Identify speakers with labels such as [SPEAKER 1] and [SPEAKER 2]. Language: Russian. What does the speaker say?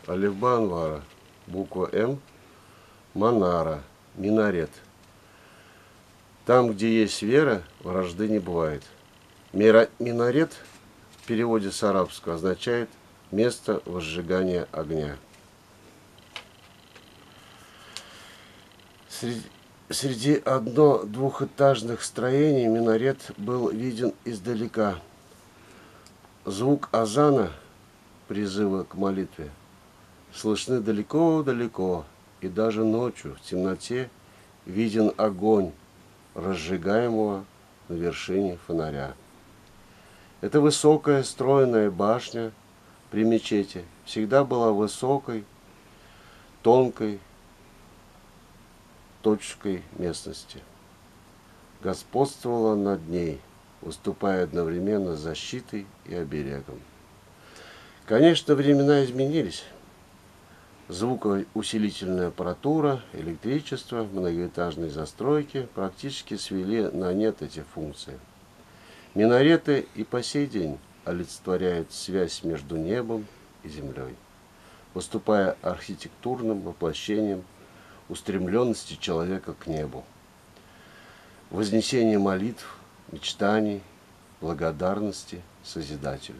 [SPEAKER 1] Алифба Анвара. Буква М. Манара. Минарет. Там, где есть вера, вражды не бывает. Минарет в переводе с арабского означает место возжигания огня. Среди одно-двухэтажных строений минарет был виден издалека. Звук азана, призыва к молитве, слышны далеко-далеко, и даже ночью в темноте виден огонь, разжигаемого на вершине фонаря. Эта высокая стройная башня при мечети всегда была высокой, тонкой точкой местности. Господствовала над ней, выступая одновременно защитой и оберегом. Конечно, времена изменились. Звукоусилительная аппаратура, электричество, многоэтажные застройки практически свели на нет эти функции. Минареты и по сей день олицетворяют связь между небом и землей, выступая архитектурным воплощением устремленности человека к небу, вознесение молитв, мечтаний, благодарности Созидателю.